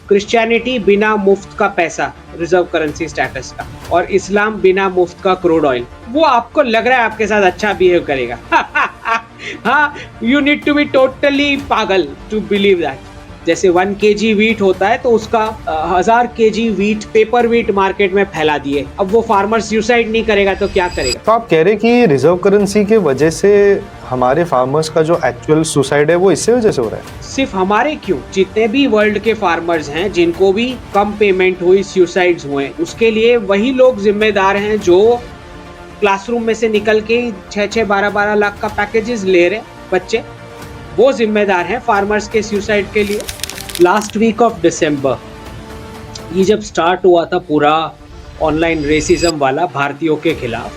Christianity बिना मुफ्त का पैसा, रिजर्व करेंसी स्टेटस का, और इस्लाम बिना मुफ्त का क्रूड ऑयल। वो आपको लग रहा है आपके साथ अच्छा बिहेव करेगा। हाँ, you need to be totally पागल टू बिलीव दैट। जैसे 1 kg वीट होता है तो उसका 1000 kg wheat, paper wheat market में फैला दिए। अब वो फार्मर सुसाइड नहीं करेगा तो क्या करेगा? तो आप कह रहे कि रिजर्व करेंसी के वजह से हमारे फार्मर्स का जो एक्चुअल सुसाइड है वो इससे वजह से हो रहा है? सिर्फ हमारे क्यों, जितने भी वर्ल्ड के फार्मर्स हैं जिनको भी कम पेमेंट हुई, सुसाइड्स हुए, उसके लिए वही लोग जिम्मेदार हैं जो क्लासरूम में से निकल के 6-6, 12-12 लाख का पैकेजेस ले रहे बच्चे। वो जिम्मेदार हैं फार्मर्स के सुसाइड के लिए। लास्ट वीक ऑफ दिसंबर ये जब स्टार्ट हुआ था पूरा ऑनलाइन रेसिज्म वाला भारतीयों के खिलाफ,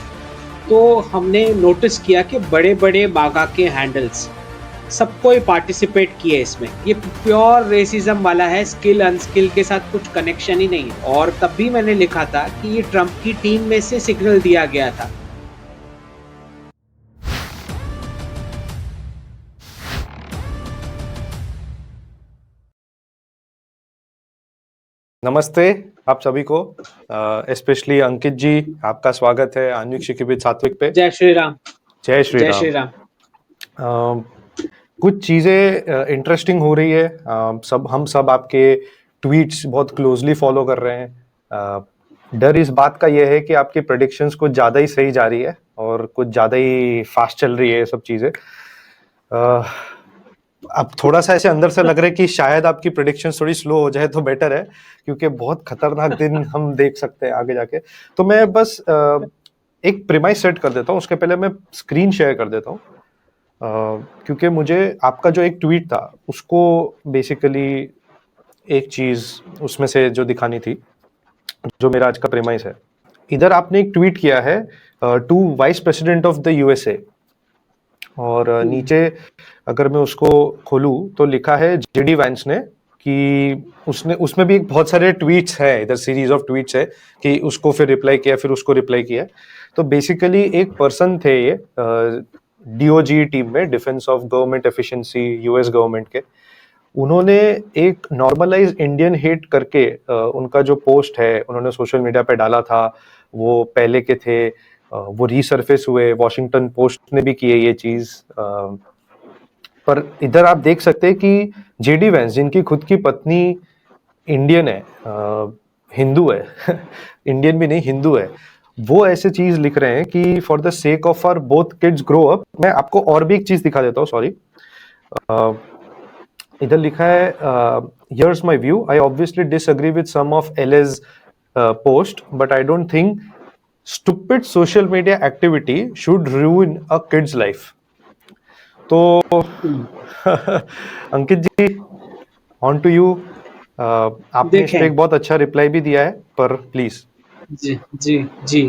तो हमने नोटिस किया कि बड़े बड़े बागा के हैंडल्स सब कोई पार्टिसिपेट किए इसमें। ये प्योर रेसिज्म वाला है, स्किल अनस्किल के साथ कुछ कनेक्शन ही नहीं है। और तब भी मैंने लिखा था कि ये ट्रंप की टीम में से सिग्नल दिया गया था। नमस्ते आप सभी को, स्पेशली अंकित जी, आपका स्वागत है आणविक शिखिबिद सात्विक पे। जय श्री राम। जय श्री जय राम। श्री राम। कुछ चीज़ें इंटरेस्टिंग हो रही है। हम सब आपके ट्वीट्स बहुत क्लोजली फॉलो कर रहे हैं। डर इस बात का यह है कि आपकी प्रेडिक्शंस कुछ ज़्यादा ही सही जा रही है और कुछ ज़्यादा ही फास्ट चल रही है ये सब चीज़ें। अब थोड़ा सा ऐसे अंदर से लग रहा है कि शायद आपकी प्रेडिक्शन थोड़ी स्लो हो जाए तो बेटर है, क्योंकि बहुत खतरनाक दिन हम देख सकते हैं आगे जाके। तो मैं बस एक प्रीमाइस सेट कर देता हूँ, उसके पहले मैं स्क्रीन शेयर कर देता हूँ, क्योंकि मुझे आपका जो एक ट्वीट था उसको बेसिकली एक चीज़ उसमें से जो दिखानी थी, जो मेरा आज का प्रीमाइस है। इधर आपने एक ट्वीट किया है to vice president of the USA, और नीचे अगर मैं उसको खोलूं तो लिखा है जेडी वैंस ने कि उसमें भी बहुत सारे ट्वीट्स हैं, इधर सीरीज ऑफ ट्वीट्स है कि उसको फिर रिप्लाई किया, फिर उसको रिप्लाई किया। तो बेसिकली एक पर्सन थे ये डीओजी टीम में, defence of government efficiency, US government के। उन्होंने एक नॉर्मलाइज इंडियन हेट करके उनका जो पोस्ट है उन्होंने सोशल मीडिया पे डाला था। वो पहले के थे, वो रीसर्फेस हुए, वॉशिंगटन पोस्ट ने भी की है ये चीज। पर इधर आप देख सकते हैं कि जेडी वैंस, जिनकी खुद की पत्नी इंडियन है, हिंदू है इंडियन भी नहीं, हिंदू है, वो ऐसे चीज लिख रहे हैं कि for the sake of our both kids grow up. मैं आपको और भी एक चीज दिखा देता हूँ, सॉरी। इधर लिखा है, here's my view, I obviously disagree with some of LS post, but I don't think stupid social media activity should ruin a kid's life. तो Ankit ji, on to you. आपने इस पे एक बहुत अच्छा रिप्लाई भी दिया है, पर प्लीज। जी जी जी।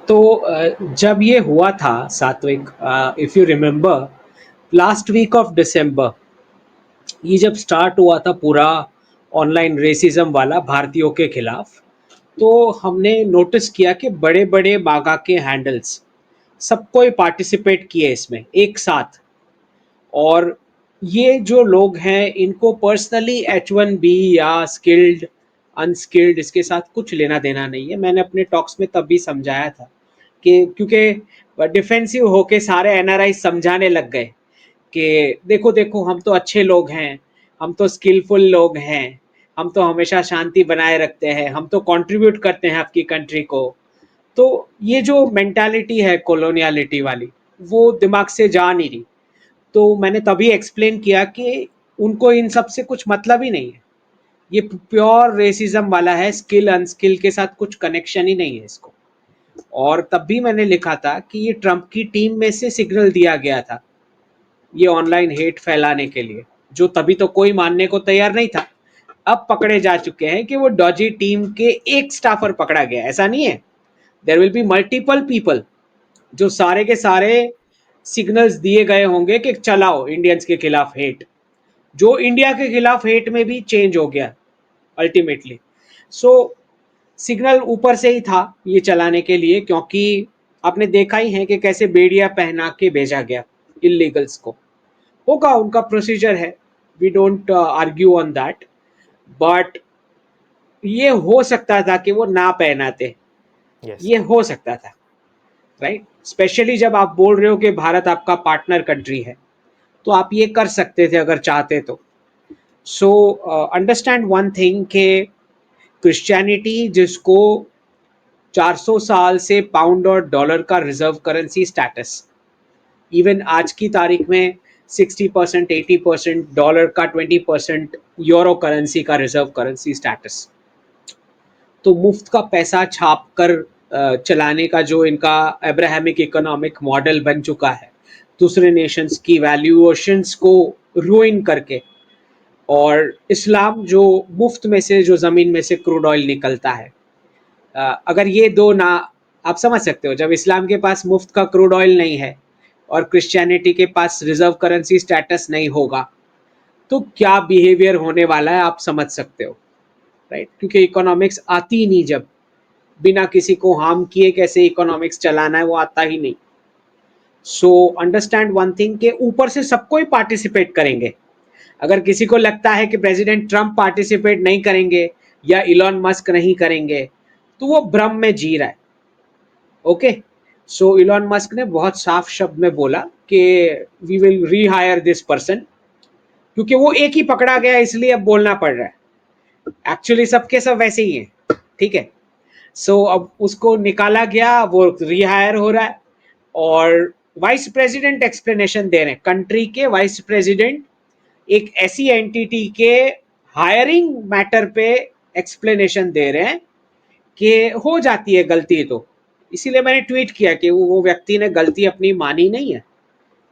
तो जब ये हुआ था Satvik, if you remember, last week of December ये जब स्टार्ट हुआ था पूरा ऑनलाइन रेसिज्म वाला भारतीयों के खिलाफ, तो हमने नोटिस किया कि बड़े बड़े बागा के हैंडल्स सब कोई पार्टिसिपेट किए इसमें एक साथ। और ये जो लोग हैं इनको पर्सनली H1B या स्किल्ड अनस्किल्ड इसके साथ कुछ लेना देना नहीं है। मैंने अपने टॉक्स में तब भी समझाया था कि क्योंकि डिफेंसिव होके सारे एनआरआई समझाने लग गए कि देखो देखो, हम तो अच्छे लोग हैं, हम तो स्किलफुल लोग हैं, हम तो हमेशा शांति बनाए रखते हैं, हम तो कंट्रीब्यूट करते हैं आपकी कंट्री को। तो ये जो मेंटालिटी है कॉलोनियलिटी वाली, वो दिमाग से जा नहीं रही। तो मैंने तभी एक्सप्लेन किया कि उनको इन सब से कुछ मतलब ही नहीं है। ये प्योर रेसिज्म वाला है, स्किल अनस्किल के साथ कुछ कनेक्शन ही नहीं है इसको। और तब भी मैंने लिखा था कि ये ट्रंप की टीम में से सिग्नल दिया गया था ये ऑनलाइन हेट फैलाने के लिए, जो तभी तो कोई मानने को तैयार नहीं था। अब पकड़े जा चुके हैं कि वो डॉजी टीम के एक स्टाफर पकड़ा गया, ऐसा नहीं है। There will be multiple people जो सारे के सारे सिग्नल्स दिए गए होंगे कि चलाओ इंडियंस के खिलाफ हेट, जो इंडिया के खिलाफ हेट में भी चेंज हो गया अल्टीमेटली। सो सिग्नल ऊपर से ही था ये चलाने के लिए, क्योंकि आपने देखा ही है कि कैसे बेड़िया पहना के भेजा गया इलीगल्स को। होगा, उनका प्रोसीजर है, we don't argue on that. But ये हो सकता था कि वो ना पहनाते, यस ये हो सकता था, राइट। स्पेशली जब आप बोल रहे हो कि भारत आपका पार्टनर कंट्री है, तो आप ये कर सकते थे अगर चाहते तो। सो अंडरस्टैंड वन थिंग के क्रिश्चियनिटी जिसको 400 साल से पाउंड और डॉलर का रिजर्व करेंसी स्टेटस, इवन आज की तारीख में 60%, 80% डॉलर का, 20% यूरो करेंसी का रिजर्व करेंसी स्टेटस, तो मुफ्त का पैसा छाप कर चलाने का जो इनका अब्राहमिक इकोनॉमिक मॉडल बन चुका है, दूसरे नेशंस की वैल्यूएशंस को रूइन करके, और इस्लाम जो मुफ्त में से, जो ज़मीन में से क्रूड ऑयल निकलता है, अगर ये दो ना, आप समझ सकते हो, जब इस्लाम के पास मुफ्त का क्रूड ऑयल नहीं है और क्रिश्चियनिटी के पास रिजर्व करेंसी स्टेटस नहीं होगा, तो क्या बिहेवियर होने वाला है आप समझ सकते हो, राइट। क्योंकि इकोनॉमिक्स आती ही नहीं, जब बिना किसी को हार्म किए कैसे इकोनॉमिक्स चलाना है वो आता ही नहीं। सो अंडरस्टैंड वन थिंग के ऊपर से सबको ही पार्टिसिपेट करेंगे। अगर किसी को लगता है कि प्रेसिडेंट ट्रंप पार्टिसिपेट नहीं करेंगे या इलॉन मस्क नहीं करेंगे, तो वो भ्रम में जी रहा है। ओके, सो इलॉन मस्क ने बहुत साफ शब्द में बोला कि we will rehire this person, क्योंकि वो एक ही पकड़ा गया इसलिए अब बोलना पड़ रहा है। एक्चुअली सबके सब वैसे ही हैं, ठीक है। सो अब उसको निकाला गया, वो रिहायर हो रहा है, और वाइस प्रेसिडेंट एक्सप्लेनेशन दे रहे हैं। कंट्री के वाइस प्रेसिडेंट एक ऐसी एंटिटी के हायरिंग मैटर पे एक्सप्लेनेशन दे रहे हैं कि हो जाती है गलती, तो इसीलिए मैंने ट्वीट किया कि वो व्यक्ति ने गलती अपनी मानी नहीं है,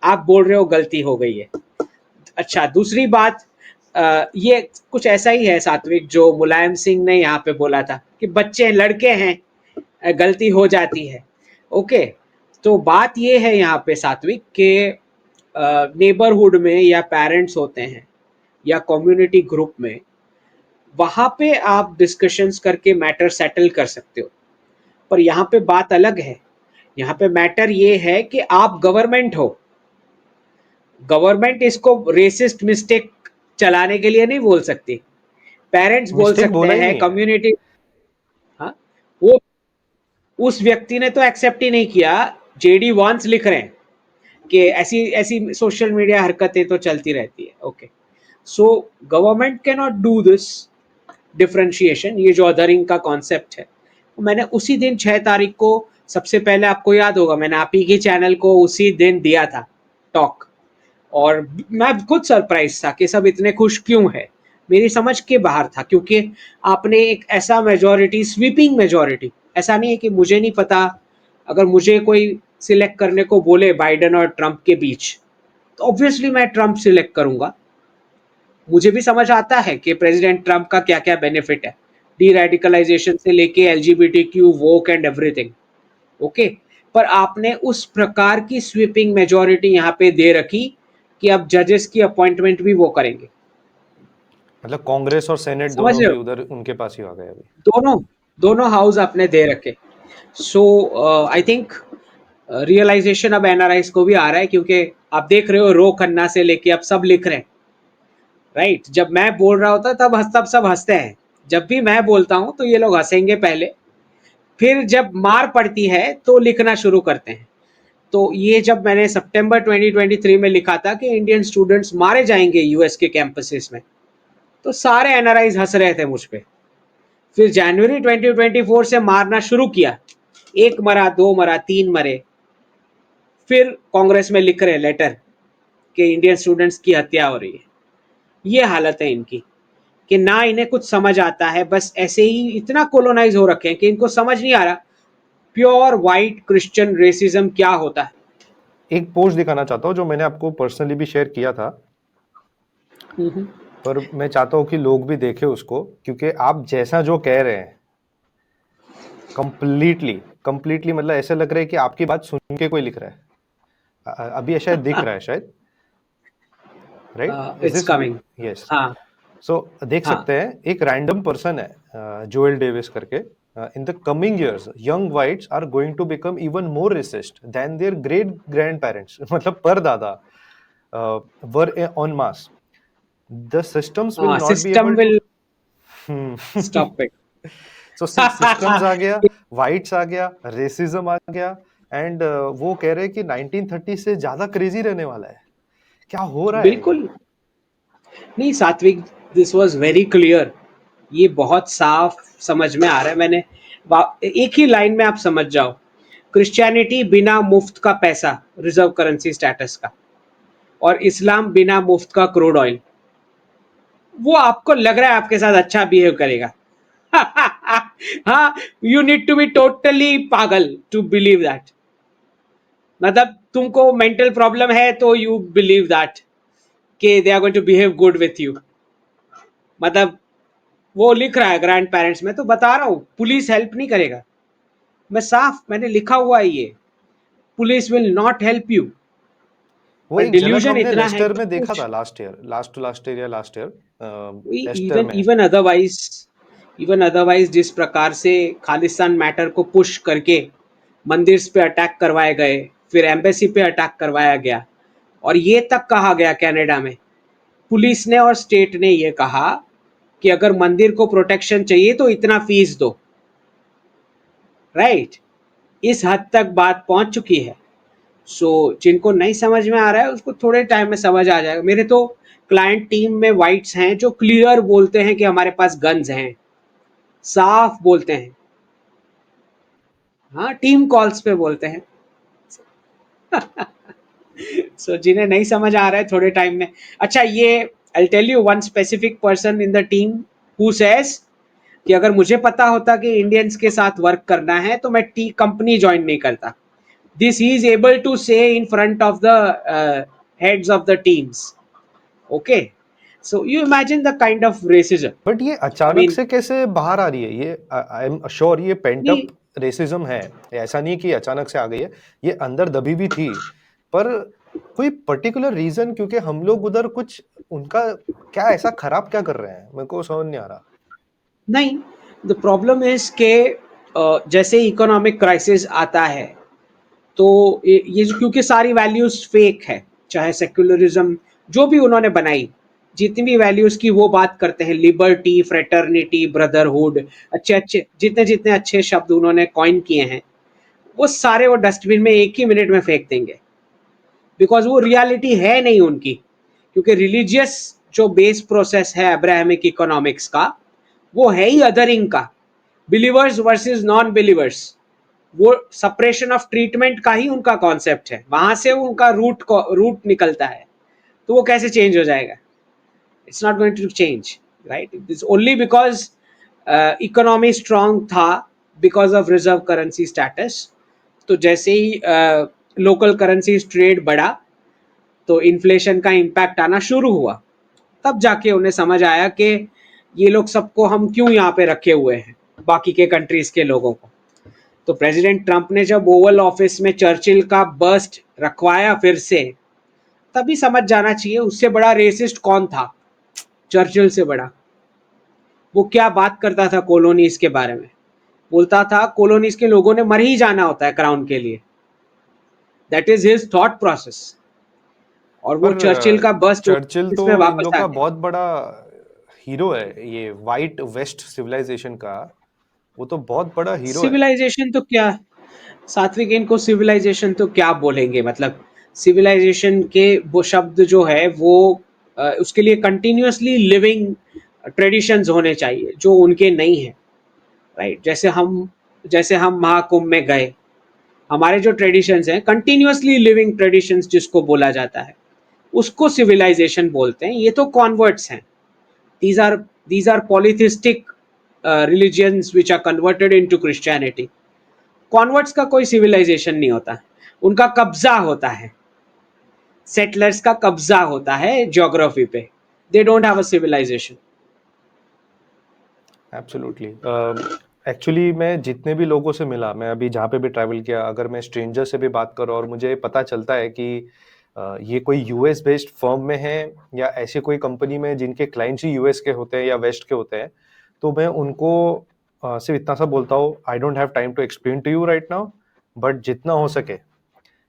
आप बोल रहे हो गलती हो गई है। अच्छा, दूसरी बात, ये कुछ ऐसा ही है सात्विक, जो मुलायम सिंह ने यहाँ पे बोला था कि बच्चे लड़के हैं, गलती हो जाती है। ओके, तो बात ये है यहाँ पे सात्विक के नेबरहुड में या पेरेंट्स होते हैं या कम्युनिटी ग्रुप में, वहाँ पे आप डिस्कशंस करके मैटर सेटल कर सकते हो। पर यहाँ पे बात अलग है। यहाँ पे मैटर ये है कि आप गवर्नमेंट हो, गवर्नमेंट इसको रेसिस्ट मिस्टेक चलाने के लिए नहीं बोल सकती। पेरेंट्स बोल मिस्टेक सकते बोला ही हैं, नहीं है। कम्युनिटी, हाँ, वो उस व्यक्ति ने तो एक्सेप्ट ही नहीं किया। जेडी वॉन्स लिख रहे हैं कि ऐसी ऐसी सोशल मीडिया हरकतें तो चलती रहती है। Okay, so government can not do this differentiation, ये जो अदरिंग का कॉन्सेप्ट है। मैंने उसी दिन 6 तारीख को, सबसे पहले आपको याद होगा, मैंने आप ही के चैनल को उसी दिन दिया था टॉक, और मैं खुद सरप्राइज था कि सब इतने खुश क्यों है। मेरी समझ के बाहर था, क्योंकि आपने एक ऐसा मेजोरिटी, स्वीपिंग मेजोरिटी, ऐसा नहीं है कि मुझे नहीं पता, अगर मुझे कोई सिलेक्ट करने को बोले बाइडेन और ट्रंप के बीच, तो ऑब्वियसली मैं ट्रंप सिलेक्ट करूंगा। मुझे भी समझ आता है कि प्रेसिडेंट ट्रंप का क्या क्या बेनिफिट है, डी रेडिकलाइजेशन से लेके LGBTQ woke and everything. Okay, पर आपने उस प्रकार की स्वीपिंग मेजोरिटी यहाँ पे दे रखी कि अब जजेस की अपॉइंटमेंट भी वो करेंगे। मतलब कांग्रेस और सेनेट समझ दोनों रहे भी हो, उधर उनके पास ही आ गए अभी। दोनों दोनों हाउस आपने दे रखे। सो आई थिंक रियलाइजेशन अब एनआरआईज को भी आ रहा है, क्योंकि आप देख रहे हो रो खन्ना से लेके अब सब लिख रहे हैं, राइट। जब मैं बोल रहा होता तब सब हंसते हैं, जब भी मैं बोलता हूं तो ये लोग हंसेंगे पहले, फिर जब मार पड़ती है तो लिखना शुरू करते हैं। तो ये जब मैंने सितंबर 2023 में लिखा था कि इंडियन स्टूडेंट्स मारे जाएंगे यूएस के कैंपसेस में, तो सारे एनआरआईज हंस रहे थे मुझ पे। फिर जनवरी 2024 से मारना शुरू किया, एक मरा, दो मरा, तीन मरे, फिर कांग्रेस में लिख रहे लेटर कि इंडियन स्टूडेंट्स की हत्या हो रही है। ये हालत है इनकी कि ना इन्हें कुछ समझ आता है, बस ऐसे ही इतना कोलोनाइज हो रखे हैं कि इनको समझ नहीं आ रहा प्योर वाइट क्रिश्चियन रेसिज्म क्या होता है। एक पोस्ट दिखाना चाहता हूँ जो मैंने आपको पर्सनली भी शेयर किया था, पर मैं चाहता हूँ कि लोग भी देखें उसको, क्योंकि आप जैसा जो कह रहे हैं कंप्लीटली मतलब ऐसा लग रहा है कि आपकी बात सुन के कोई लिख रहा है। अभी शायद दिख रहा है शायद, right? Is it's this? Coming. Yes. हाँ, सो देख हाँ, सकते हैं एक रैंडम पर्सन है, जोएल डेविस करके, in the coming years young whites are going to become even more racist than their great grandparents मतलब परदादा were en masse. The systems will हाँ, not be system able to will Hmm. Stop it. So systems आ गया, वाइट्स आ गया, racism आ गया, and वो कह रहे हैं कि 1930 से ज्यादा क्रेजी रहने वाला है। क्या हो रहा है ये? बिल्कुल नहीं सात्विक, दिस वाज वेरी क्लियर। ये बहुत साफ समझ में आ रहा है। एक ही लाइन में आप समझ जाओ, क्रिश्चियनिटी बिना मुफ्त का पैसा, रिजर्व करेंसी स्टेटस का, और इस्लाम बिना मुफ्त का क्रूड ऑयल। वो आपको लग रहा है आपके साथ अच्छा बिहेव करेगा। हाँ, you need to be totally पागल टू बिलीव दैट। मतलब तुमको मेंटल प्रॉब्लम है तो यू बिलीव दैट कि they are going to behave good with you. मतलब वो लिख रहा है ग्रैंड पेरेंट्स में, तो बता रहा हूं पुलिस हेल्प नहीं करेगा। मैंने लिखा हुआ है ये, police will not help you. वो और एक झलक डिल्यूजन हमने इतना है लेस्टर कि में देखा था कुछ लास्ट ईयर, लास्ट ईयर या लास्ट ईयर, लेस्टर इवन में। इवन अदरवाइज, जिस प्रकार से खालिस्तान मैटर को पुश करके मंदिर पे अटैक करवाए गए, फिर एम्बेसी पे अटैक करवाया गया, और ये तक कहा गया कनाडा में, पुलिस ने और स्टेट ने ये कहा कि अगर मंदिर को प्रोटेक्शन चाहिए तो इतना फीस दो। राइट, इस हद तक बात पहुंच चुकी है। सो जिनको नहीं समझ में आ रहा है उसको थोड़े टाइम में समझ आ जाएगा। मेरे तो क्लाइंट टीम में वाइट्स हैं जो क्लियर बोलते हैं कि हमारे पास गन्स हैं, साफ बोलते हैं। हाँ, टीम कॉल्स पे बोलते हैं। सो जिन्हें नहीं समझ आ रहा है थोड़े टाइम में, अच्छा ये I tell you one specific person in the team who says कि अगर मुझे पता होता कि इंडियंस के साथ वर्क करना है तो मैं टी कंपनी ज्वाइन नहीं करता। This he is able to say in front of the heads of the teams. Okay, so you imagine the kind of racism. But ये आई अचानक मीन, से कैसे बाहर आ रही है? ये आई एम श्योर ये पेंट अप नहीं रेसिज्म है, ऐसा नहीं कि अचानक से आ गई है, ये अंदर दबी भी थी। पर कोई पर्टिकुलर रीजन, क्योंकि हम लोग उधर कुछ उनका क्या ऐसा खराब क्या कर रहे हैं, मेरे को समझ नहीं आ रहा। नहीं, द प्रॉब्लम इज के जैसे इकोनॉमिक क्राइसिस आता है तो ये क्योंकि सारी वैल्यूज फेक है, चाहे सेक्युलरिज्म जो भी उन्होंने बनाई, जितनी भी वैल्यूज की वो बात करते हैं, लिबर्टी, फ्रेटर्निटी, ब्रदरहुड, अच्छे अच्छे जितने जितने अच्छे शब्द उन्होंने कॉइन किए हैं, वो सारे वो डस्टबिन में एक ही मिनट में फेंक देंगे। बिकॉज वो रियलिटी है नहीं उनकी, क्योंकि रिलीजियस जो बेस प्रोसेस है अब्राहमिक इकोनॉमिक्स का, वो है ही अदरिंग का, बिलीवर्स वर्सेस नॉन बिलीवर्स। वो सप्रेशन ऑफ ट्रीटमेंट का ही उनका कॉन्सेप्ट है, वहां से उनका रूट निकलता है। तो वो कैसे चेंज हो जाएगा? It's not going to change, right? It's only because economy strong था, because of reserve currency status. तो जैसे ही लोकल करेंसी ट्रेड बढ़ा तो इन्फ्लेशन का इम्पैक्ट आना शुरू हुआ, तब जाके उन्हें समझ आया कि ये लोग सबको हम क्यों यहाँ पे रखे हुए हैं, बाकी के कंट्रीज के लोगों को। तो प्रेसिडेंट ट्रंप ने जब ओवल ऑफिस में चर्चिल का बस्ट रखवाया फिर से, तभी समझ जाना चाहिए उससे बड़ा रेसिस्ट कौन था। चर्चिल से बड़ा। वो क्या बात करता था कॉलोनीज के बारे में, बोलता था कॉलोनीज के लोगों ने मर ही जाना होता है क्राउन के लिए। That is his thought process. और वो पर चर्चिल का बस्ट चर्चिल तो इसमें इन वापस लोग आ का गया। बहुत बड़ा हीरो है, ये वाइट वेस्ट सिविलाइजेशन का, वो तो बहुत बड़ा हीरो है। सिविलाइजेशन तो क्या, सात्विक, इनको सिविलाइजेशन तो क्या बोलेंगे? मतलब सिविलाइजेशन के वो शब्द जो है वो उसके लिए कंटिन्यूअसली लिविंग ट्रेडिशंस होने चाहिए जो उनके नहीं है। राइट, जैसे हम महाकुंभ में गए, हमारे जो ट्रेडिशंस हैं कंटिन्यूअसली लिविंग ट्रेडिशंस जिसको बोला जाता है, उसको सिविलाइजेशन बोलते हैं। ये तो कॉन्वर्ट्स हैं। these are these are polytheistic religions which are converted into Christianity. कॉन्वर्ट्स का कोई सिविलाइजेशन नहीं होता, उनका कब्जा होता है, सेटलर्स का कब्जा होता है ज्योग्राफी पे। They don't have a civilisation. Absolutely. Actually मैं जितने भी लोगों से मिला, मैं अभी जहाँ पे भी ट्रैवल किया, अगर मैं स्ट्रेंजर से भी बात करूँ और मुझे पता चलता है कि ये कोई यूएस बेस्ड फर्म में है या ऐसी कोई कंपनी में जिनके क्लाइंट्स ही यूएस के होते हैं या वेस्ट के होते हैं, तो मैं उनको सिर्फ इतना सा बोलता हूँ, I don't have time to explain to you right now, but जितना हो सके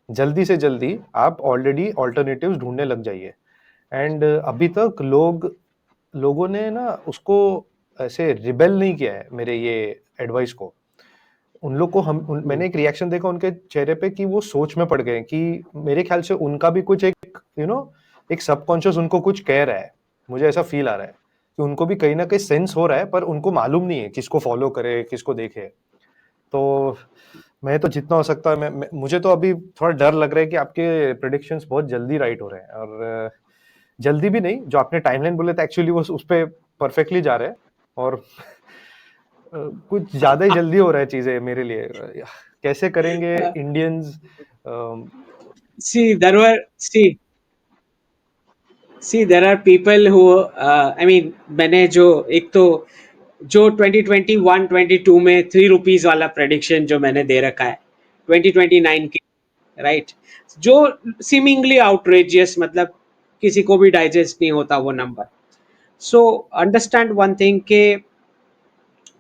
जल्दी से जल्दी आप ऑलरेडी ऑल्टरनेटिव्स ढूंढने लग जाइए। एंड अभी तक लोगों ने ना उसको ऐसे रिबेल नहीं किया है मेरे ये एडवाइस को। उन लोग को मैंने एक रिएक्शन देखा उनके चेहरे पे कि वो सोच में पड़ गए कि मेरे ख्याल से उनका भी कुछ एक एक सबकॉन्शियस उनको कुछ कह रहा है। मुझे ऐसा फील आ रहा है कि उनको भी कहीं ना कहीं सेंस हो रहा है, पर उनको मालूम नहीं है किसको फॉलो करे, किसको देखे। तो मैं तो जितना हो सकता है मुझे तो अभी थोड़ा डर लग रहा है कि आपके प्रेडिक्शंस बहुत जल्दी राइट हो रहे हैं, और जल्दी भी नहीं, जो आपने टाइमलाइन बोले थे एक्चुअली वो उस पे परफेक्टली जा रहे हैं, और कुछ ज्यादा ही जल्दी हो रहा है चीजें मेरे लिए। कैसे करेंगे Indians? See, there were see there are people who I mean मैंने जो एक तो जो 2021 22 में 3 रुपीज वाला प्रेडिक्शन जो मैंने दे रखा है 2029 के, राइट, जो सीमिंगली आउटरेजियस, मतलब किसी को भी डाइजेस्ट नहीं होता वो number. So understand one thing के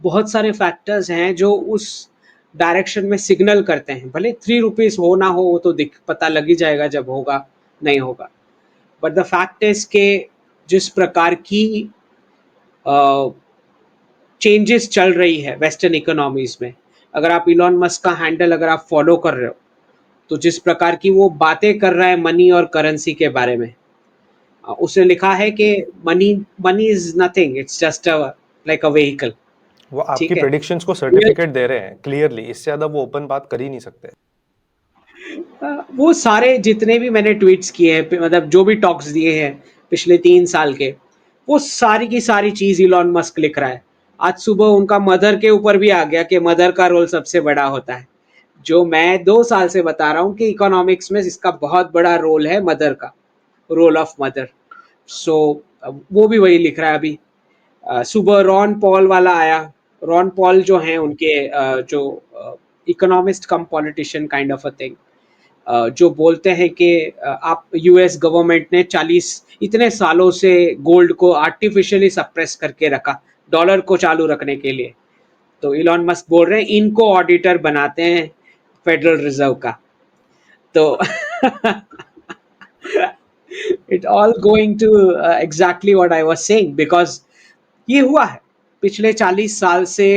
बहुत सारे फैक्टर्स हैं जो उस डायरेक्शन में सिग्नल करते हैं, भले 3 रुपीज हो ना हो वो तो दिख पता लग ही जाएगा जब होगा नहीं होगा। बट द फैक्ट इज के जिस प्रकार की चेंजेस चल रही है वेस्टर्न इकोनॉमीज में, अगर आप इलॉन मस्क का हैंडल अगर आप फॉलो कर रहे हो, तो जिस प्रकार की वो बातें कर रहा है मनी और करेंसी के बारे में, उसने लिखा है कि money money is nothing, it's just like a vehicle. वो आपकी ठीक है, प्रेडिक्शंस को सर्टिफिकेट दे रहे हैं क्लियरली, इससे ज्यादा वो ओपन बात कर ही नहीं सकते। वो सारे जितने भी मैंने ट्वीट्स किए हैं, मतलब जो भी टॉक्स दिए हैं पिछले 3 साल के, वो सारी की सारी चीज इलॉन मस्क लिख रहा है। आज सुबह उनका मदर के ऊपर भी आ गया कि मदर का रोल सबसे बड़ा होता है, जो मैं 2 साल से बता रहा हूँ कि इकोनॉमिक्स में इसका बहुत बड़ा रोल है, मदर का रोल ऑफ मदर। सो वो भी वही लिख रहा है अभी। सुबह रॉन पॉल वाला आया। रॉन पॉल जो हैं उनके जो economist come politician kind of a thing, जो बोलते हैं कि आप यूएस गवर्नमेंट ने 40 इतने सालों से गोल्ड को आर्टिफिशियली सप्रेस करके रखा डॉलर को चालू रखने के लिए। तो इलॉन मस्क बोल रहे हैं इनको ऑडिटर बनाते हैं फेडरल रिजर्व का। तो it all going to exactly what I was saying, because ये हुआ है पिछले 40 साल से।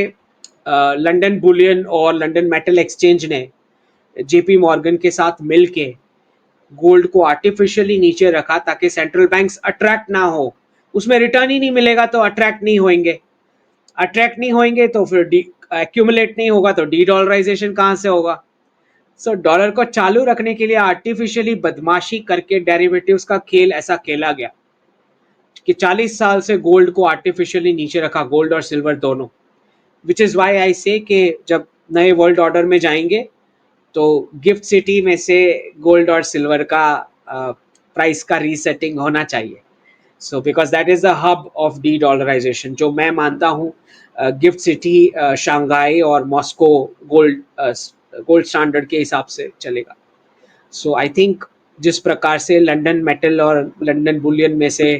लंदन बुलियन और लंदन मेटल एक्सचेंज ने जेपी मॉर्गन के साथ मिलके गोल्ड को आर्टिफिशियली नीचे रखा ताकि सेंट्रल बैंक्स अट्रैक्ट ना हो। उसमें रिटर्न ही नहीं मिलेगा तो अट्रैक्ट नहीं होंगे, अट्रैक्ट नहीं होंगे तो फिर एक्यूमुलेट नहीं होगा तो डी डॉलराइजेशन कहाँ से होगा। सो डॉलर को चालू रखने के लिए आर्टिफिशियली बदमाशी करके डेरिवेटिव्स का खेल ऐसा खेला गया कि 40 साल से गोल्ड को आर्टिफिशियली नीचे रखा, गोल्ड और सिल्वर दोनों। विच इज वाई आई से कि जब नए वर्ल्ड ऑर्डर में जाएंगे तो गिफ्ट सिटी में से गोल्ड और सिल्वर का प्राइस का रीसेटिंग होना चाहिए। So because that is the hub of dedollarisation, जो मैं मानता हूँ गिफ्ट सिटी शंघाई और मॉस्को गोल्ड गोल्ड स्टैंडर्ड के हिसाब से चलेगा। सो आई थिंक जिस प्रकार से लंदन मेटल और लंदन बुलियन में से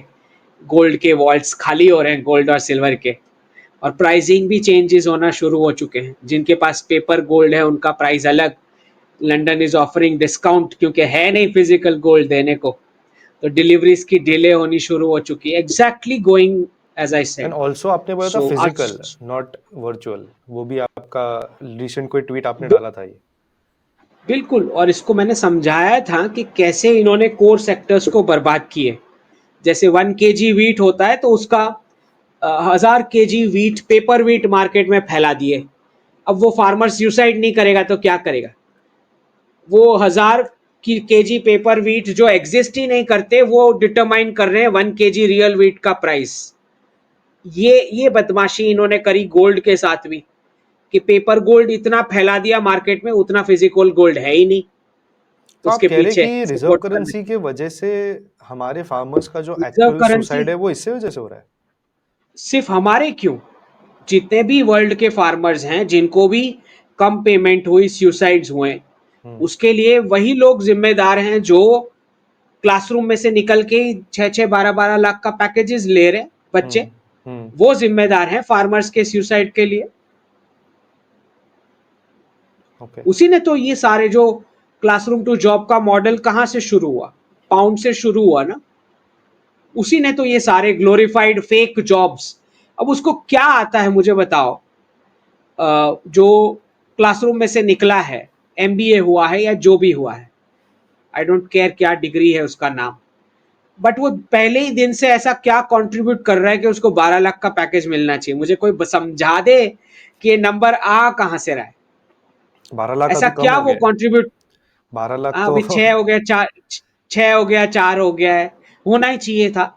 गोल्ड के वॉल्ट्स खाली हो रहे हैं गोल्ड और सिल्वर के, और प्राइसिंग भी चेंजेस होना शुरू हो चुके हैं। जिनके पास पेपर गोल्ड है उनका प्राइस अलग, लंदन इज ऑफरिंग डिस्काउंट क्योंकि है नहीं फिजिकल गोल्ड देने को, तो डिलीवरीज की डिले होनी शुरू हो चुकी है। Exactly going as I and said. Also आपने बोला था सो फिजिकल नॉट वर्चुअल, वो भी आपका रिसेंट कोई ट्वीट आपने डाला था ये। बिल्कुल, और इसको मैंने समझाया था कि कैसे इन्होंने कोर सेक्टर्स को बर्बाद किए। जैसे 1 kg वीट होता है तो उसका 1000 kg wheat paper wheat market में फैला दिए। अब वो फार्मर सुसाइड नहीं करेगा तो क्या करेगा? वो 1000 kg पेपर वीट जो एग्जिस्ट ही नहीं करते वो डिटरमाइन कर रहे हैं 1 kg रियल वीट का प्राइस। ये बदमाशी इन्होंने करी गोल्ड के साथ भी, कि पेपर गोल्ड इतना फैला दिया मार्केट में, उतना फिजिकल गोल्ड है ही नहीं तो आप उसके कह रहे पीछे कि रिजर्व सपोर्ट करने। करेंसी के वजह से हमारे फार्मर्स का जो रिजर्व एक्चुअल करेंसी सुसाइड है वो इससे वजह से हो रहा है? सिर्फ हमारे क्यों, जितने भी वर्ल्ड के फार्मर्स हैं जिनको भी कम पेमेंट हुई, सुसाइड्स हुए, उसके लिए वही लोग जिम्मेदार हैं जो क्लासरूम में से निकल के 6-6 12-12 लाख का पैकेजेस ले रहे बच्चे। हम्म हम्म वो जिम्मेदार हैं फार्मर्स के सुसाइड के लिए। ओके। उसी ने तो ये सारे जो क्लासरूम टू जॉब का मॉडल कहाँ से शुरू हुआ, पाउंड से शुरू हुआ ना। उसी ने तो ये सारे ग्लोरिफाइड फेक जॉब्स अब उसको क्या आता है मुझे बताओ, जो क्लासरूम में से निकला है, एमबीए हुआ है या जो भी हुआ है, आई डोंट केयर क्या डिग्री है उसका नाम, बट वो पहले ही दिन से ऐसा क्या कंट्रीब्यूट कर रहा है कि उसको 12 लाख का पैकेज मिलना चाहिए। मुझे कोई समझा दे कि नंबर आ कहां से रहा है, 12 लाख ऐसा अभी कम क्या हो वो गया है। कंट्रीब्यूट। 12 लाख तो अभी 6 हो गया, 4, 6 हो गया, 4 हो गया है, होना ही चाहिए था।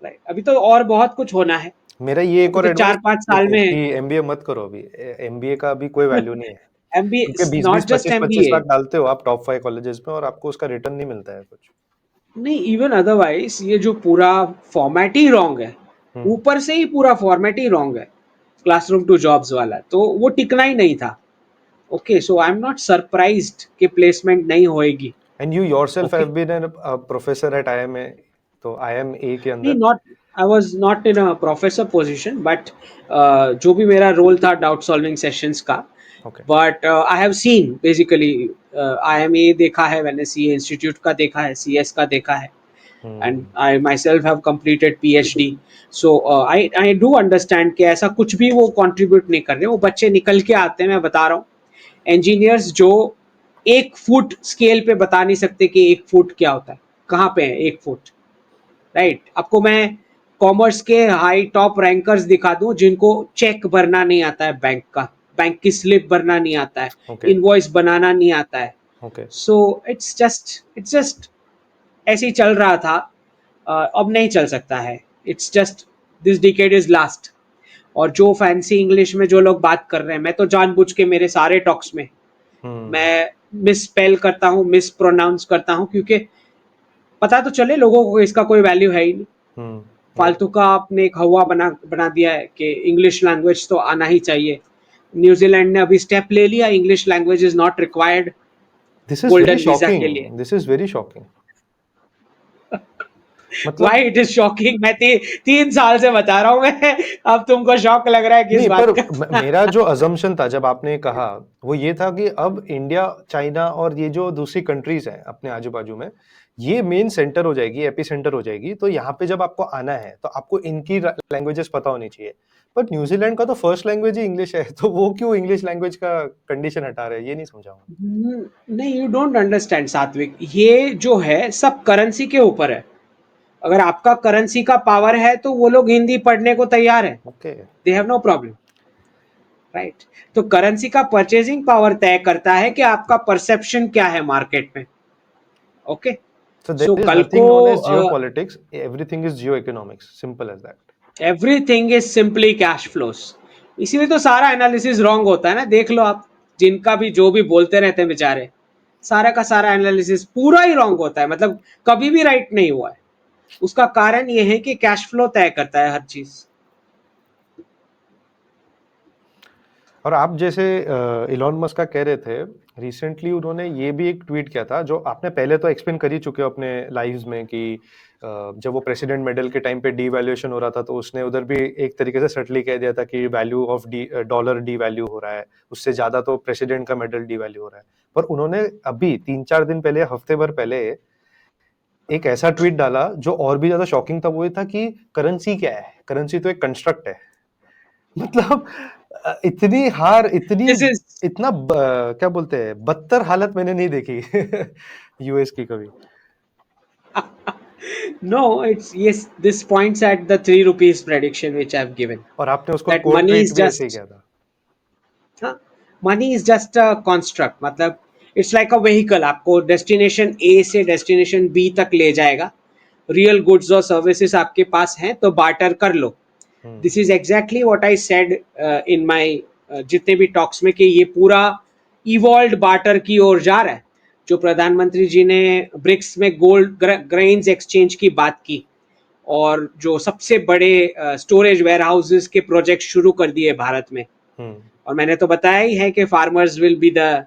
Right? अभी तो और बहुत कुछ होना है, मेरा ये एक अभी और तो एडवाइस 4-5 साल में। कि एमबीए मत करो अभी। एमबीए का अभी कोई वैल्यू नहीं है, एमबीए, क्योंकि बीस नॉट बीस जस्ट पच्चीस पच्चीस एमबीए, लाख डालते हो आप टॉप 5 कॉलेजेस में और आपको उसका रिटर्न नहीं मिलता है कुछ। नहीं इवन अदरवाइज ये जो पूरा फॉर्मेट ही रॉन्ग है, हम्म। ऊपर से ही पूरा फॉर्मेट ही रॉन्ग है, क्लासरूम टू जॉब्स वाला, तो वो टिकना ही नहीं था। Okay, so I am not surprised कि प्लेसमेंट नहीं होएगी। And you yourself okay, have been a professor at IMA, तो आईएमए के नहीं अंदर। Not, I was not in a professor position, but जो भी मेरा रोल था डाउट सॉल्विंग सेशंस का, okay. But I have seen basically, IMA देखा है मैंने, सीए इंस्टीट्यूट का देखा है, सीएस का देखा है, and I myself have completed PhD. So I do understand कि ऐसा कुछ भी वो contribute नहीं कर रहे, वो बच्चे निकल के आते हैं, मैं बता रहा हूँ, engineers जो 1 फुट स्केल पे बता नहीं सकते कि 1 फुट क्या होता है, कहाँ पे है 1 फुट, राइट। आपको मैं कॉमर्स के हाई टॉप रैंकर्स दिखा दूं जिनको चेक भरना नहीं आता है बैंक का, बैंक की स्लिप भरना नहीं आता है, ओके। इनवॉइस बनाना नहीं आता है। ओके। सो इट्स जस्ट ऐसे ही चल रहा था, अब नहीं चल सकता है। It's just this decade is last. और जो फैंसी इंग्लिश में जो लोग बात कर रहे हैं, मैं तो जानबूझ के मेरे सारे टॉक्स में हम्म। मैं मिस स्पेल करता हूँ, मिस प्रोनाउंस करता हूँ, क्योंकि पता तो चले लोगों को इसका कोई वैल्यू है ही नहीं। राइट। फालतू का आपने एक हवा बना बना दिया है कि इंग्लिश लैंग्वेज तो आना ही चाहिए। न्यूजीलैंड ने अभी स्टेप ले लिया, English language is not required this is very golden visa के लिए। Shocking, this is very shocking. मतलब वाई इट इज शॉकिंग, मैं 3 साल से बता रहा हूं मैं, अब तुमको शौक लग रहा है किस नहीं, पर बात का? मेरा जो अजम्पशन था जब आपने कहा, वो ये था कि अब इंडिया, चाइना और ये जो दूसरी कंट्रीज हैं अपने आजू बाजू में, ये मेन सेंटर हो जाएगी, एपी सेंटर हो जाएगी, तो यहाँ पे जब आपको आना है तो आपको इनकी लैंग्वेजेस पता होनी चाहिए। बट न्यूजीलैंड का तो फर्स्ट लैंग्वेज ही इंग्लिश है, तो वो क्यों इंग्लिश लैंग्वेज का कंडीशन हटा रहे हैं, ये नहीं समझा मैं। नहीं, यू डोंट अंडरस्टैंड सात्विक, ये जो है सब करेंसी के ऊपर है। अगर आपका करेंसी का पावर है तो वो लोग हिंदी पढ़ने को तैयार है, okay. They have no problem, right. तो करेंसी का परचेजिंग पावर तय करता है कि आपका परसेप्शन क्या है मार्केट में। Okay, so so there is कल को nothing known as geopolitics, everything is geo economics, simple as that. Everything is simply cash flows. इसीलिए तो सारा एनालिसिस रॉन्ग होता है ना, देख लो आप, जिनका भी जो भी बोलते रहते हैं बेचारे, सारा का सारा एनालिसिस पूरा ही रॉन्ग होता है, मतलब कभी भी राइट नहीं हुआ है। उसका कारण यह है कि कैश फ्लो तय करता है हर चीज। और आप जैसे इलॉन मस्क का कह रहे थे, रिसेंटली उन्होंने ये भी एक ट्वीट किया था, जो आपने पहले तो एक्सप्लेन कर ही चुके हो अपने लाइव्स में, कि जब वो प्रेसिडेंट मेडल के टाइम पे डीवैल्यूएशन हो रहा था, तो उसने उधर भी एक तरीके से सटली कह दिया था कि वैल्यू ऑफ डॉलर डीवैल्यू हो रहा है, उससे ज्यादा तो प्रेसिडेंट का मेडल डीवैल्यू हो रहा है। पर उन्होंने अभी 3-4 दिन पहले, हफ्ते भर पहले, एक ऐसा ट्वीट डाला जो और भी ज्यादा शॉकिंग था। वो ये था कि करेंसी क्या है, करेंसी तो एक कंस्ट्रक्ट है। मतलब इतनी हार, इतनी, दिस इज इतना क्या बोलते हैं, बदतर हालत मैंने नहीं देखी यूएस की कभी। no, it's yes, this points at the 3 rupees prediction which I've given, और आपने उसको that quote money tweet is भी ऐसे ही just, किया था। हाँ, money is just a construct, मतलब इट्स लाइक अ व्हीकल, आपको डेस्टिनेशन ए से डेस्टिनेशन बी तक ले जाएगा। रियल गुड्स और सर्विसेज आपके पास हैं तो बार्टर कर लो। This is exactly what I said in my जितने भी टॉक्स में, कि ये पूरा इवॉल्व बार्टर की ओर जा रहा है। जो प्रधानमंत्री जी ने ब्रिक्स में गोल्ड ग्रेन्स एक्सचेंज की बात की, और जो सबसे बड़े स्टोरेज वेयर हाउसेज के प्रोजेक्ट शुरू कर दिए भारत में, और मैंने तो बताया ही है कि farmers will be the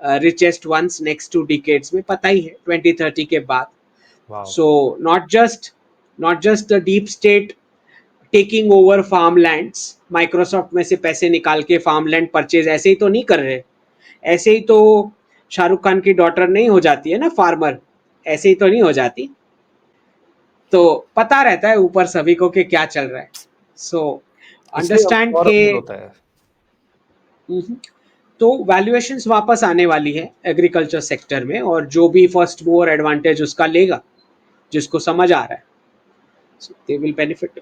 richest ones next 2 decades में, पता ही है 2030 के बाद। Wow. So not just the deep state taking over farm lands, Microsoft में से पैसे निकाल के फार्म लैंड परचेज ऐसे ही तो नहीं कर रहे। ऐसे ही तो शाहरुख खान की डॉटर नहीं हो जाती है ना फार्मर, ऐसे ही तो नहीं हो जाती। तो पता रहता है ऊपर सभी को कि क्या चल रहा है। सो इसलिए अंडरस्टैंड और के अमीर होता है। हम्म, तो वैल्यूएशंस वापस आने वाली है एग्रीकल्चर सेक्टर में, और जो भी फर्स्ट मूवर एडवांटेज उसका लेगा, जिसको समझ आ रहा है, दे विल बेनिफिट।